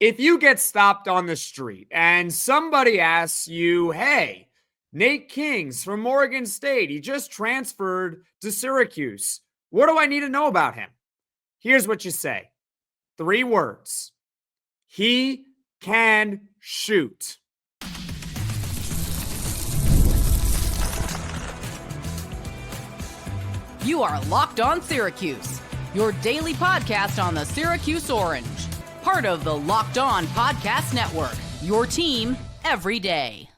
If you get stopped on the street and somebody asks you, hey, Nate Kingz from Oregon State, he just transferred to Syracuse. What do I need to know about him? Here's what you say. 3 words. He can shoot. You are Locked On Syracuse, your daily podcast on the Syracuse Orange. Part of the Locked On Podcast Network, your team every day.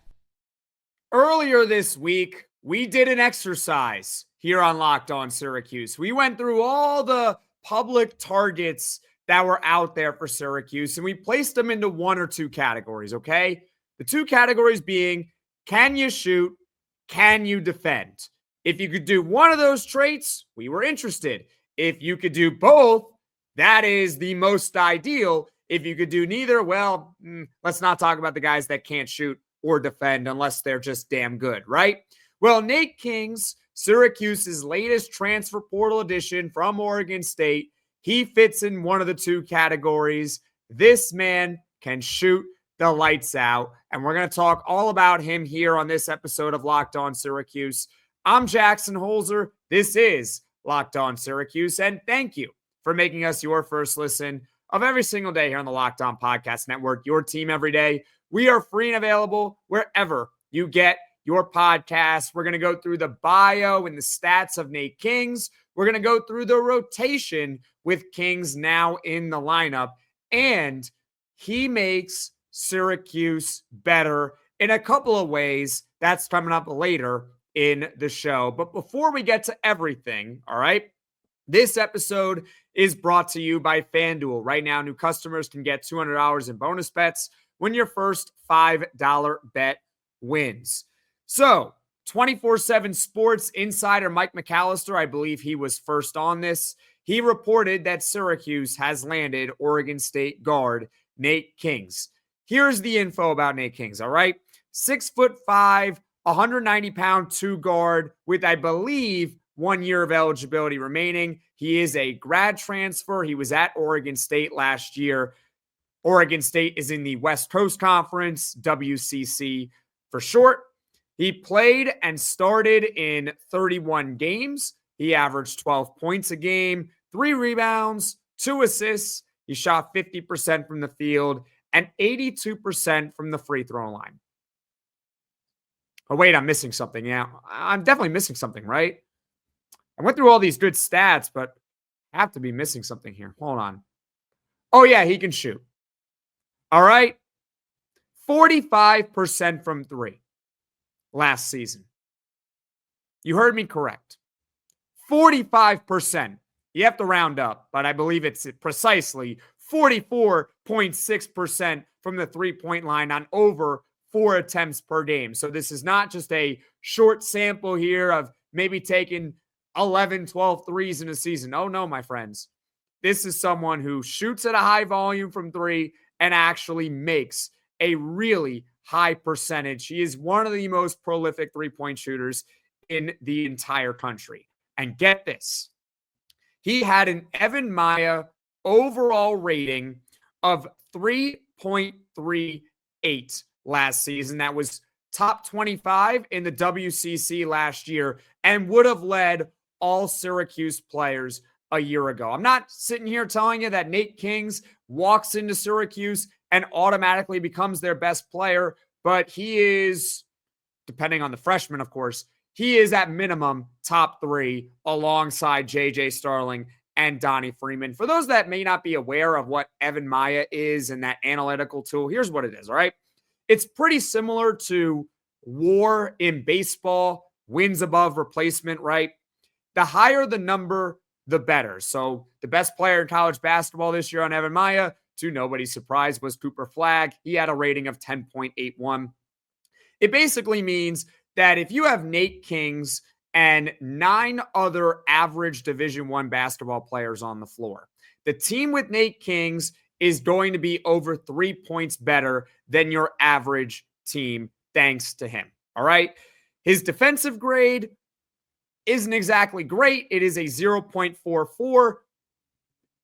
Earlier this week, we did an exercise here on Locked On Syracuse. We went through all the public targets that were out there for Syracuse, and we placed them into 1 or 2 categories, okay? The 2 categories being, can you shoot? Can you defend? If you could do one of those traits, we were interested. If you could do both, that is the most ideal. If you could do neither, well, let's not talk about the guys that can't shoot or defend unless they're just damn good, right? Well, Nate Kingz, Syracuse's latest transfer portal addition from Oregon State, he fits in one of the 2 categories. This man can shoot the lights out, and we're going to talk all about him here on this episode of Locked On Syracuse. I'm Jackson Holzer. This is Locked On Syracuse, and thank you for making us your first listen of every single day here on the Locked On Podcast Network, your team every day. We are free and available wherever you get your podcasts. We're going to go through the bio and the stats of Nate Kingz. We're going to go through the rotation with Kingz now in the lineup, and he makes Syracuse better in a couple of ways. That's coming up later in the show. But before we get to everything, all right, this episode is brought to you by FanDuel. Right now, new customers can get $200 in bonus bets when your first $5 bet wins. So, 24/7 Sports insider Mike McAllister, I believe he was first on this. He reported that Syracuse has landed Oregon State guard Nate Kingz. Here's the info about Nate Kingz, all right? 6'5", 190-pound 2 guard with, I believe, 1 year of eligibility remaining. He is a grad transfer. He was at Oregon State last year. Oregon State is in the West Coast Conference, WCC for short. He played and started in 31 games. He averaged 12 points a game, 3 rebounds, 2 assists. He shot 50% from the field and 82% from the free throw line. Oh, wait, I'm missing something. Yeah, I'm definitely missing something, right? I went through all these good stats, but I have to be missing something here. Hold on. Oh, yeah, he can shoot. All right. 45% from 3 last season. You heard me correct. 45%. You have to round up, but I believe it's precisely 44.6% from the three-point line on over 4 attempts per game. So this is not just a short sample here of maybe taking 11, 12 threes in a season. Oh no, my friends. This is someone who shoots at a high volume from 3 and actually makes a really high percentage. He is one of the most prolific three-point shooters in the entire country. And get this. He had an Evan Maya overall rating of 3.38 last season. That was top 25 in the WCC last year and would have led all Syracuse players a year ago. I'm not sitting here telling you that Nate Kingz walks into Syracuse and automatically becomes their best player, but he is, depending on the freshman, of course, he is at minimum top 3 alongside JJ Starling and Donnie Freeman. For those that may not be aware of what Evan Maya is and that analytical tool, here's what it is, all right? It's pretty similar to WAR in baseball, wins above replacement, right? The higher the number, the better. So the best player in college basketball this year on Evan Maya, to nobody's surprise, was Cooper Flagg. He had a rating of 10.81. It basically means that if you have Nate Kingz and 9 other average Division I basketball players on the floor, the team with Nate Kingz is going to be over 3 points better than your average team, thanks to him. All right. His defensive grade isn't exactly great. It is a 0.44.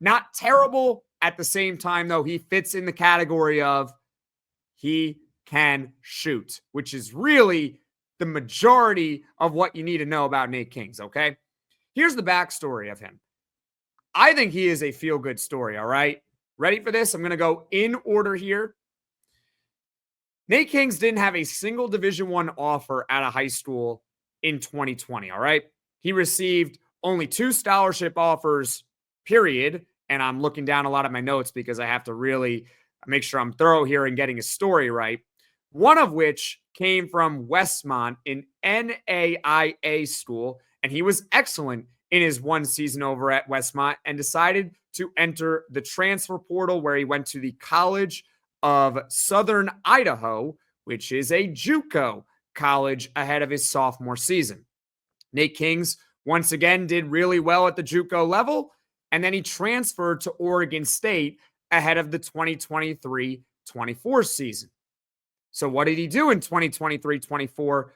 Not terrible, At the same time, though, he fits in the category of he can shoot, which is really the majority of what you need to know about Nate Kingz, okay? Here's the backstory of him. I think he is a feel-good story, all right? Ready for this? I'm going to go in order here. Nate Kingz didn't have a single Division I offer out of high school in 2020, all right? He received only 2 scholarship offers, period. And I'm looking down a lot of my notes because I have to really make sure I'm thorough here and getting a story right. One of which came from Westmont, in NAIA school, and he was excellent in his one season over at Westmont and decided to enter the transfer portal, where he went to the College of Southern Idaho, which is a JUCO college, ahead of his sophomore season. Nate Kingz once again did really well at the JUCO level, and then he transferred to Oregon State ahead of the 2023-24 season. So what did he do in 2023-24?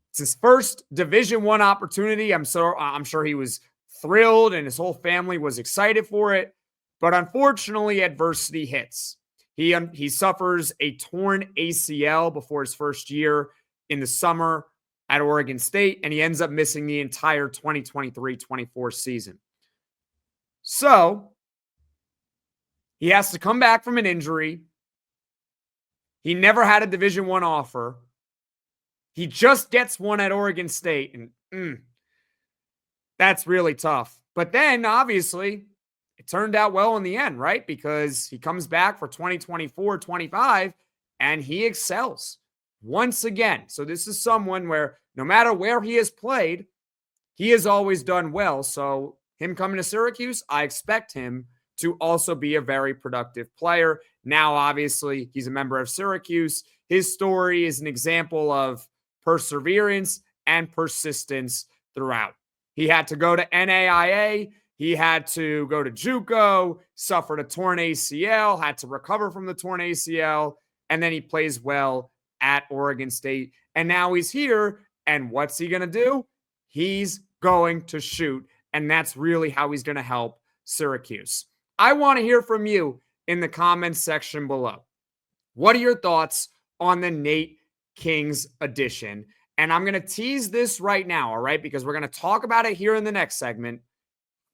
It's his first Division I opportunity. I'm sure he was thrilled and his whole family was excited for it. But unfortunately, adversity hits. He suffers a torn ACL before his first year in the summer at Oregon State, and he ends up missing the entire 2023-24 season. So he has to come back from an injury. He never had a Division I offer. He just gets one at Oregon State, and that's really tough. But then, obviously, it turned out well in the end, right? Because he comes back for 2024-25, and he excels once again. So this is someone where no matter where he has played, he has always done well. So him coming to Syracuse, I expect him to also be a very productive player. Now, obviously, he's a member of Syracuse. His story is an example of perseverance and persistence throughout. He had to go to NAIA. He had to go to JUCO, suffered a torn ACL, had to recover from the torn ACL, and then he plays well at Oregon State. And now he's here, and what's he going to do? He's going to shoot, and that's really how he's going to help Syracuse. I want to hear from you in the comments section below. What are your thoughts on the Nate Kingz edition? And I'm going to tease this right now, all right, because we're going to talk about it here in the next segment.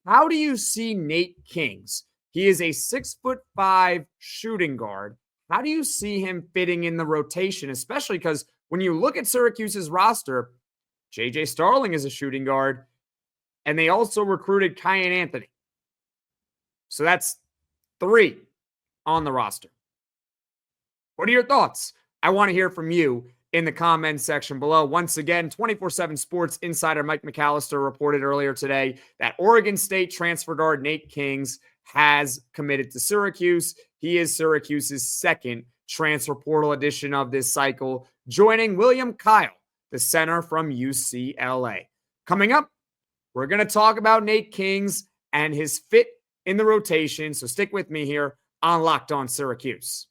How do you see Nate Kingz? He is a 6'5" shooting guard. How do you see him fitting in the rotation, especially because when you look at Syracuse's roster, JJ Starling is a shooting guard, and they also recruited Kline Anthony. So that's 3 on the roster. What are your thoughts? I want to hear from you in the comments section below. Once again, 24/7 Sports insider Mike McAllister reported earlier today that Oregon State transfer guard Nate Kingz has committed to Syracuse. He is Syracuse's second transfer portal edition of this cycle, joining William Kyle, the center from UCLA. Coming up, we're going to talk about Nate Kingz and his fit in the rotation, so stick with me here on Locked On Syracuse.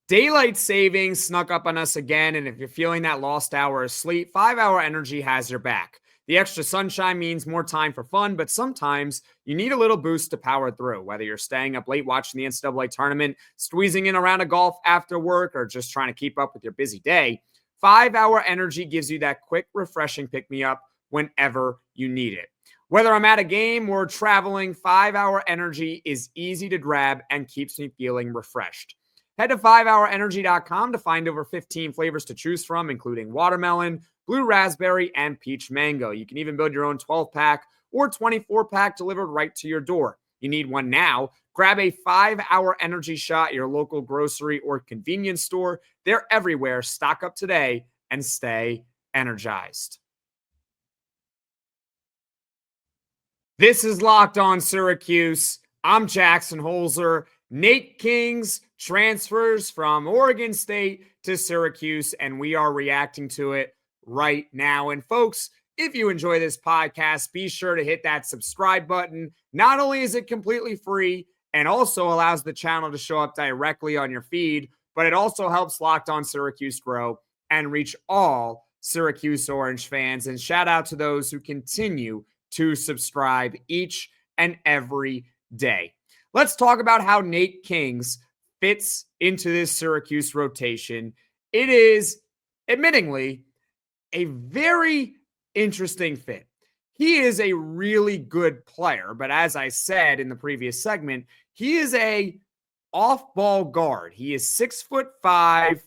Daylight savings snuck up on us again, and if you're feeling that lost hour of sleep, 5-Hour Energy has your back. The extra sunshine means more time for fun, but sometimes you need a little boost to power through, whether you're staying up late watching the NCAA tournament, squeezing in a round of golf after work, or just trying to keep up with your busy day. 5-Hour Energy gives you that quick, refreshing pick-me-up whenever you need it. Whether I'm at a game or traveling, 5-Hour Energy is easy to grab and keeps me feeling refreshed. Head to 5hourenergy.com to find over 15 flavors to choose from, including watermelon, blue raspberry, and peach mango. You can even build your own 12-pack or 24-pack delivered right to your door. You need one now? Grab a 5-Hour Energy shot at your local grocery or convenience store. They're everywhere. Stock up today and stay energized. This is Locked On Syracuse. I'm Jackson Holzer. Nate Kingz transfers from Oregon State to Syracuse, and we are reacting to it right now. And folks, if you enjoy this podcast, be sure to hit that subscribe button. Not only is it completely free and also allows the channel to show up directly on your feed, but it also helps Locked On Syracuse grow and reach all Syracuse Orange fans. And shout out to those who continue to subscribe each and every day. Let's talk about how Nate Kingz fits into this Syracuse rotation. It is, admittingly, a very interesting fit. He is a really good player, but as I said in the previous segment, he is a off-ball guard. He is 6'5".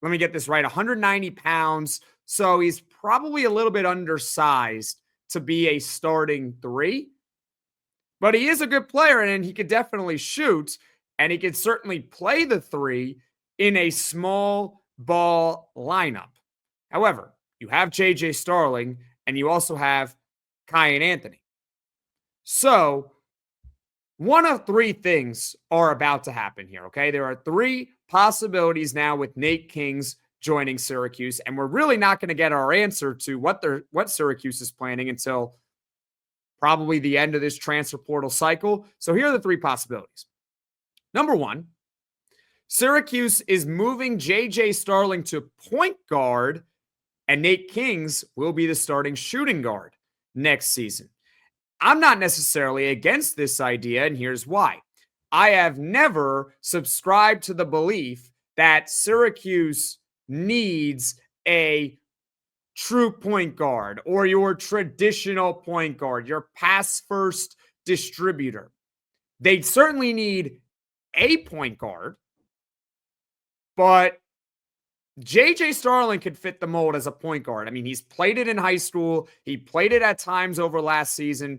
Let me get this right, 190 pounds. So he's probably a little bit undersized to be a starting three. But he is a good player, and he could definitely shoot, and he could certainly play the three in a small ball lineup. However, you have JJ Starling, and you also have Kline Anthony. So one of three things are about to happen here, okay? There are three possibilities now with Nate Kingz joining Syracuse, and we're really not going to get our answer to what Syracuse is planning until probably the end of this transfer portal cycle. So here are the three possibilities. Number one, Syracuse is moving JJ Starling to point guard, and Nate Kingz will be the starting shooting guard next season. I'm not necessarily against this idea, and here's why. I have never subscribed to the belief that Syracuse needs a true point guard or your traditional point guard, your pass-first distributor. They certainly need a point guard, but JJ Starling could fit the mold as a point guard. I mean, he's played it in high school. He played it at times over last season.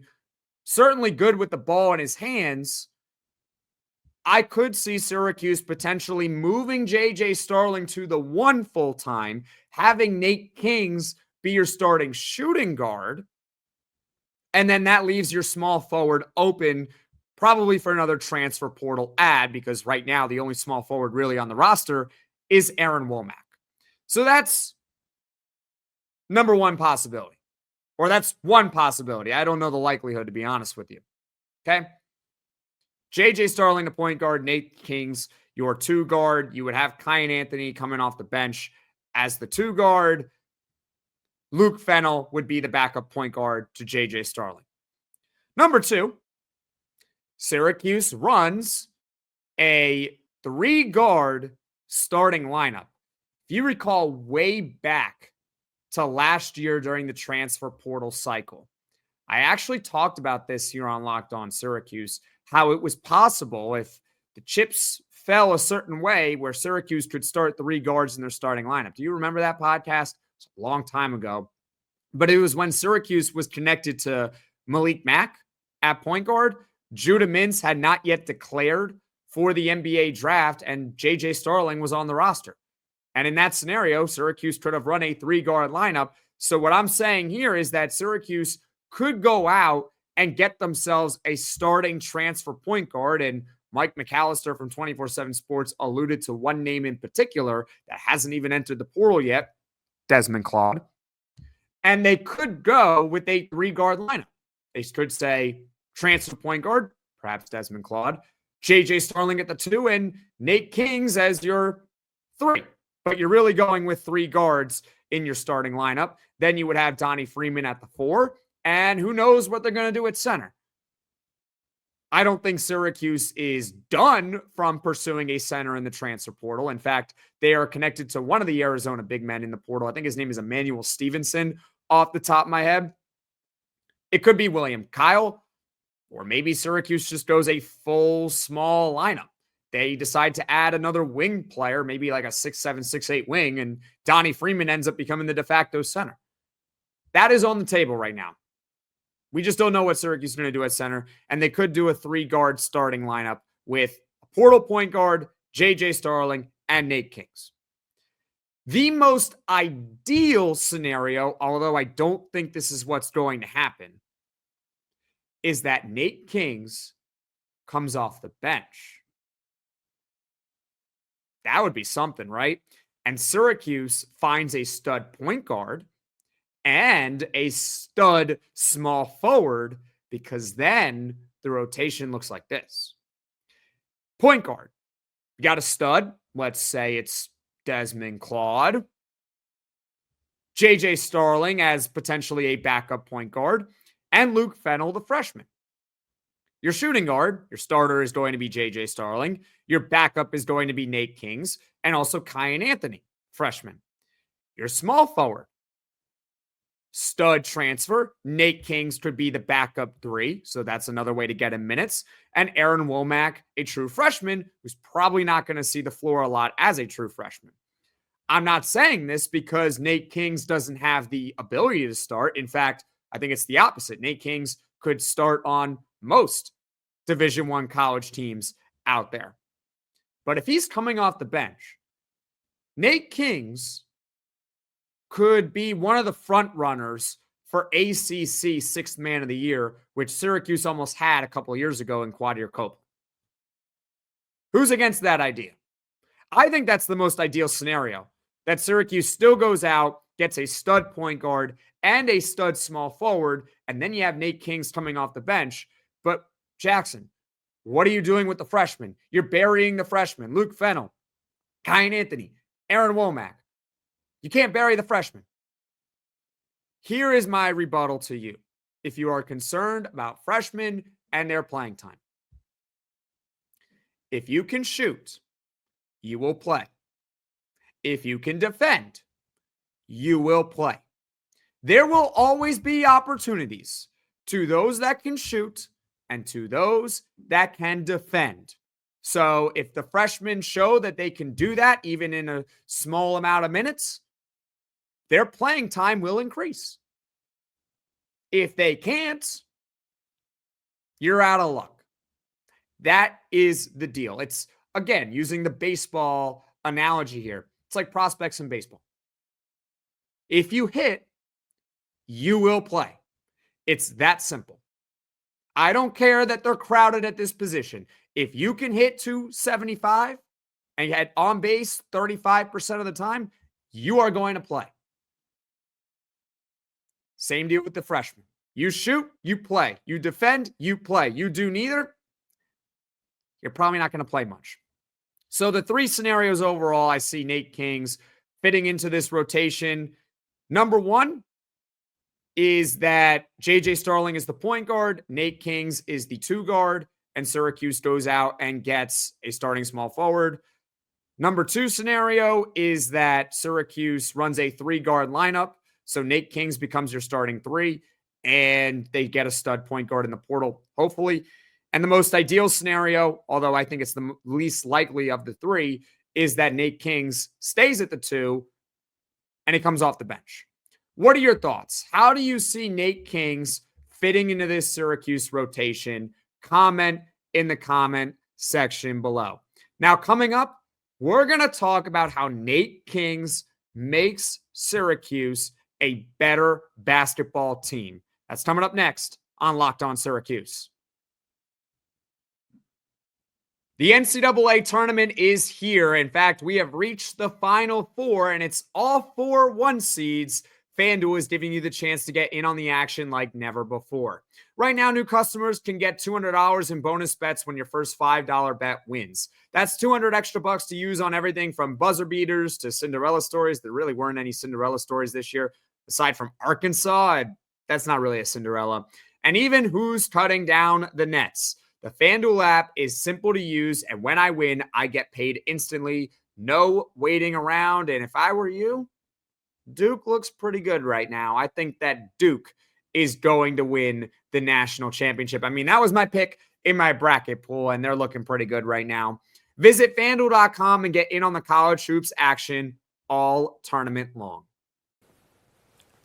Certainly good with the ball in his hands. I could see Syracuse potentially moving JJ Starling to the one full-time, having Nate Kingz be your starting shooting guard, and then that leaves your small forward open probably for another transfer portal ad, because right now the only small forward really on the roster is Aaron Womack. So that's number one possibility. Or that's one possibility. I don't know the likelihood, to be honest with you. Okay? JJ Starling, the point guard, Nate Kingz, your two guard. You would have Kline Anthony coming off the bench as the two guard. Luke Fennell would be the backup point guard to JJ Starling. Number two, Syracuse runs a three-guard starting lineup. If you recall way back to last year during the transfer portal cycle, I actually talked about this here on Locked On Syracuse, how it was possible if the chips fell a certain way where Syracuse could start three guards in their starting lineup. Do you remember that podcast? It's a long time ago. But it was when Syracuse was connected to Malik Mack at point guard. Judah Mintz had not yet declared for the NBA draft, and JJ Starling was on the roster. And in that scenario, Syracuse could have run a three-guard lineup. So what I'm saying here is that Syracuse could go out and get themselves a starting transfer point guard. And Mike McAllister from 24/7 Sports alluded to one name in particular that hasn't even entered the portal yet, Desmond Claude. And they could go with a three-guard lineup. They could say transfer point guard, perhaps Desmond Claude, JJ Starling at the two, and Nate Kingz as your three. But you're really going with three guards in your starting lineup. Then you would have Donnie Freeman at the four, and who knows what they're going to do at center. I don't think Syracuse is done from pursuing a center in the transfer portal. In fact, they are connected to one of the Arizona big men in the portal. I think his name is Emmanuel Stevenson off the top of my head. It could be William Kyle, or maybe Syracuse just goes a full small lineup. They decide to add another wing player, maybe like a 6'7", 6'8" wing, and Donnie Freeman ends up becoming the de facto center. That is on the table right now. We just don't know what Syracuse is going to do at center, and they could do a three-guard starting lineup with a portal point guard, JJ Starling, and Nate Kingz. The most ideal scenario, although I don't think this is what's going to happen, is that Nate Kingz comes off the bench. That would be something, right? And Syracuse finds a stud point guard and a stud small forward, because then the rotation looks like this. Point guard. You got a stud. Let's say it's Desmond Claude. JJ Starling as potentially a backup point guard. And Luke Fennell, the freshman. Your shooting guard, your starter is going to be JJ Starling. Your backup is going to be Nate Kingz and also Kline Anthony, freshman. Your small forward, stud transfer. Nate Kingz could be the backup 3, so that's another way to get him minutes. And Aaron Womack, a true freshman, who's probably not going to see the floor a lot as a true freshman. I'm not saying this because Nate Kingz doesn't have the ability to start. In fact, I think it's the opposite. Nate Kingz could start on most Division I college teams out there. But if he's coming off the bench, Nate Kingz could be one of the front runners for ACC Sixth Man of the Year, which Syracuse almost had a couple of years ago in Quadir Copeland. Who's against that idea? I think that's the most ideal scenario, that Syracuse still goes out, gets a stud point guard and a stud small forward, and then you have Nate Kingz coming off the bench. But Jackson, what are you doing with the freshmen? You're burying the freshmen. Luke Fennell, Kline Anthony, Aaron Womack. You can't bury the freshmen. Here is my rebuttal to you. If you are concerned about freshmen and their playing time, if you can shoot, you will play. If you can defend, you will play. There will always be opportunities to those that can shoot and to those that can defend. So if the freshmen show that they can do that, even in a small amount of minutes, their playing time will increase. If they can't, you're out of luck. That is the deal. It's, again, using the baseball analogy here. It's like prospects in baseball. If you hit, you will play. It's that simple. I don't care that they're crowded at this position. If you can hit 275 and you had on base 35% of the time, you are going to play. Same deal with the freshmen. You shoot, you play. You defend, you play. You do neither, you're probably not going to play much. So the 3 scenarios overall, I see Nate Kingz fitting into this rotation. Number 1 is that JJ Starling is the point guard, Nate Kingz is the 2 guard, and Syracuse goes out and gets a starting small forward. Number 2 scenario is that Syracuse runs a 3-guard lineup. So Nate Kingz becomes your starting 3, and they get a stud point guard in the portal, hopefully. And the most ideal scenario, although I think it's the least likely of the 3, is that Nate Kingz stays at the 2 and he comes off the bench. What are your thoughts? How do you see Nate Kingz fitting into this Syracuse rotation? Comment in the comment section below. Now, coming up, we're going to talk about how Nate Kingz makes Syracuse a better basketball team. That's coming up next on Locked On Syracuse. The NCAA tournament is here. In fact, we have reached the Final Four, and it's all 4 1 seeds. FanDuel is giving you the chance to get in on the action like never before. Right now, new customers can get $200 in bonus bets when your first $5 bet wins. That's 200 extra bucks to use on everything from buzzer beaters to Cinderella stories. There really weren't any Cinderella stories this year, aside from Arkansas. That's not really a Cinderella. And even who's cutting down the nets. The FanDuel app is simple to use, and when I win, I get paid instantly. No waiting around. And if I were you, Duke looks pretty good right now. I think that Duke is going to win the national championship. I mean, that was my pick in my bracket pool, and they're looking pretty good right now. Visit FanDuel.com and get in on the college hoops action all tournament long.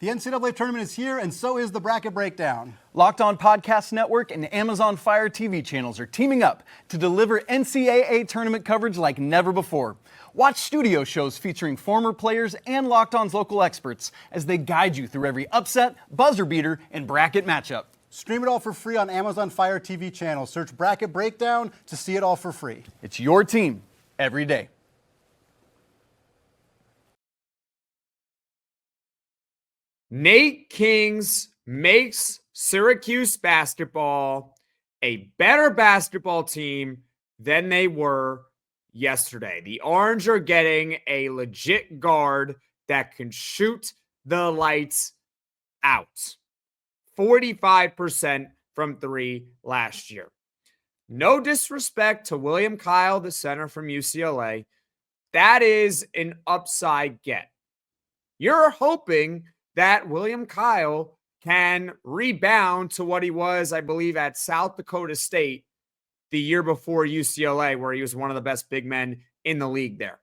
The NCAA tournament is here, and so is the bracket breakdown. Locked On Podcast Network and Amazon Fire TV channels are teaming up to deliver NCAA tournament coverage like never before. Watch studio shows featuring former players and Locked On's local experts as they guide you through every upset, buzzer beater, and bracket matchup. Stream it all for free on Amazon Fire TV channel. Search Bracket Breakdown to see it all for free. It's your team every day. Nate Kingz makes Syracuse basketball a better basketball team than they were yesterday. The Orange are getting a legit guard that can shoot the lights out. 45% from 3 last year. no disrespect to William Kyle, the center from UCLA, that is an upside get. You're hoping that William Kyle can rebound to what he was, I believe, at South Dakota State the year before UCLA, where he was one of the best big men in the league there.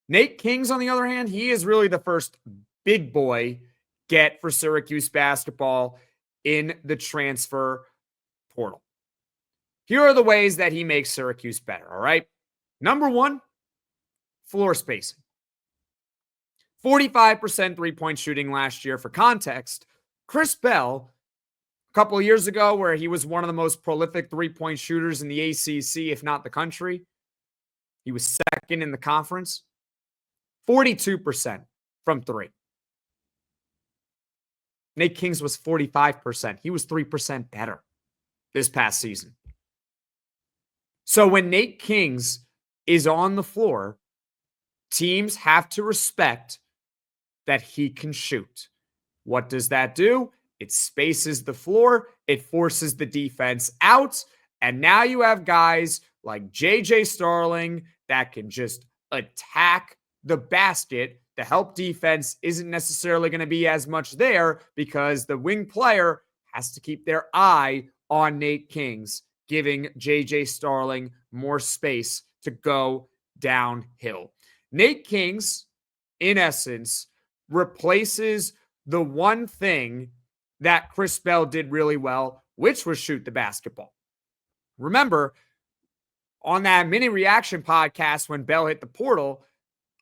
Nate Kingz, on the other hand, he is really the first big boy get for Syracuse basketball in the transfer portal. Here are the ways that he makes Syracuse better, all right? Number one, floor spacing. 45% three-point shooting last year. For context, Chris Bell, a couple of years ago, where he was one of the most prolific three-point shooters in the ACC, if not the country, he was second in the conference, 42% from three. Nate Kingz was 45%. He was 3% better this past season. So when Nate Kingz is on the floor, teams have to respect that he can shoot. What does that do? It spaces the floor. It forces the defense out. And now you have guys like JJ Starling that can just attack the basket. The help defense isn't necessarily going to be as much there because the wing player has to keep their eye on Nate Kingz, giving JJ Starling more space to go downhill. Nate Kingz, in essence, replaces the one thing that Chris Bell did really well, which was shoot the basketball. Remember, on that mini reaction podcast when Bell hit the portal,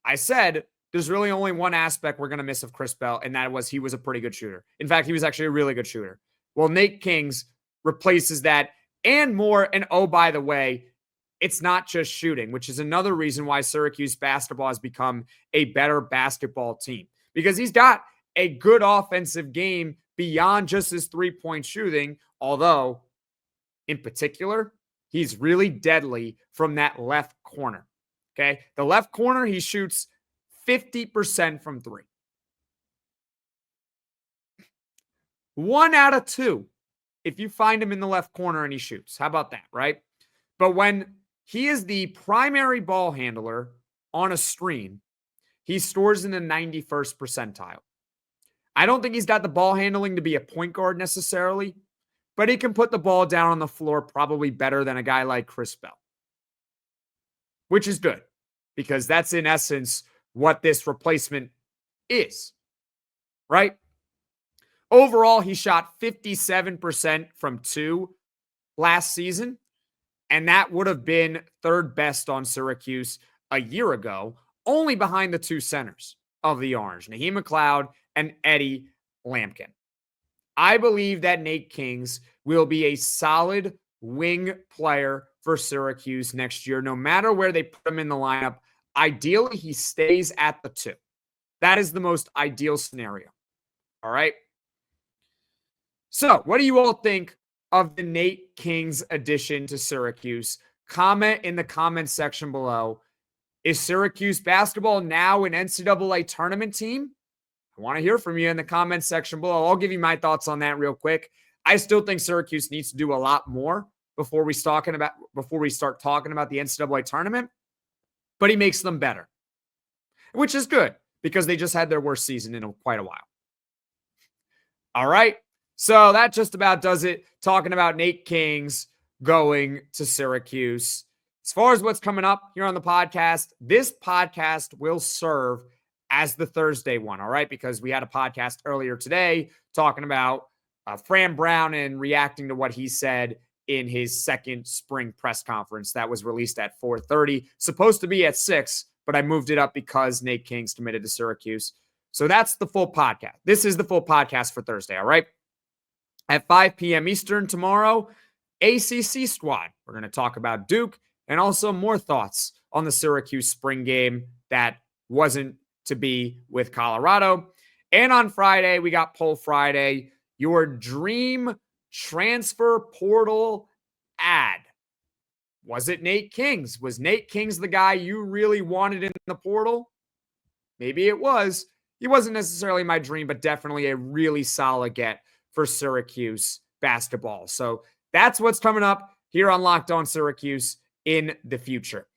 I said there's really only one aspect we're going to miss of Chris Bell, and that was he was a pretty good shooter. In fact, he was actually a really good shooter. Well, Nate Kingz replaces that and more. And oh, by the way, it's not just shooting, which is another reason why Syracuse basketball has become a better basketball team, because he's got a good offensive game beyond just his three-point shooting, although in particular, he's really deadly from that left corner. Okay. The left corner, he shoots 50% from three. 1 out of 2 if you find him in the left corner and he shoots. How about that, right? But when he is the primary ball handler on a screen, he scores in the 91st percentile. I don't think he's got the ball handling to be a point guard necessarily, but he can put the ball down on the floor probably better than a guy like Chris Bell, which is good because that's in essence what this replacement is, right? Overall, he shot 57% from two last season, and that would have been third best on Syracuse a year ago, only behind the two centers of the Orange, Naheem McLeod and Eddie Lampkin. I believe that Nate Kingz will be a solid wing player for Syracuse next year, no matter where they put him in the lineup. Ideally, he stays at the 2. That is the most ideal scenario. All right. So what do you all think of the Nate Kingz addition to Syracuse? Comment in the comments section below. Is Syracuse basketball now an NCAA tournament team? I want to hear from you in the comments section below. I'll give you my thoughts on that real quick. I still think Syracuse needs to do a lot more before we start talking about the NCAA tournament, but he makes them better, which is good because they just had their worst season in quite a while. All right. So that just about does it. Talking about Nate Kingz going to Syracuse. As far as what's coming up here on the podcast, this podcast will serve as the Thursday one, all right? Because we had a podcast earlier today talking about Fran Brown and reacting to what he said in his second spring press conference that was released at 4:30. Supposed to be at 6, but I moved it up because Nate Kingz committed to Syracuse. So that's the full podcast. This is the full podcast for Thursday, all right? At 5 p.m. Eastern tomorrow, ACC squad. We're going to talk about Duke and also more thoughts on the Syracuse spring game that wasn't to be with Colorado. And on Friday, we got Poll Friday, your dream transfer portal ad. Was it Nate Kingz? Was Nate Kingz the guy you really wanted in the portal? Maybe it was. He wasn't necessarily my dream, but definitely a really solid get for Syracuse basketball. So That's what's coming up here on Locked On Syracuse in the future.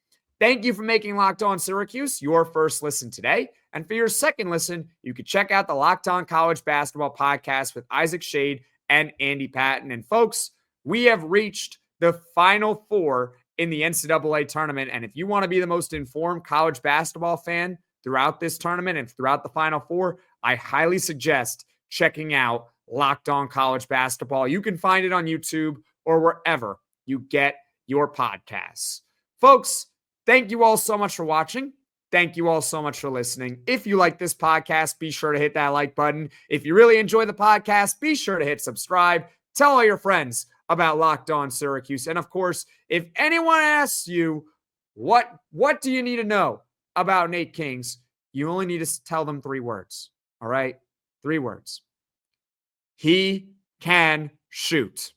Thank you for making Locked On Syracuse your first listen today. And for your second listen, you can check out the Locked On College Basketball podcast with Isaac Shade and Andy Patton. And folks, we have reached the Final Four in the NCAA tournament. And if you want to be the most informed college basketball fan throughout this tournament and throughout the Final Four, I highly suggest checking out Locked On College Basketball. You can find it on YouTube or wherever you get your podcasts. Folks, thank you all so much for watching. Thank you all so much for listening. If you like this podcast, be sure to hit that like button. If you really enjoy the podcast, be sure to hit subscribe. Tell all your friends about Locked On Syracuse. And of course, if anyone asks you, what do you need to know about Nate Kingz, you only need to tell them 3 words. All right? 3 words. He can shoot.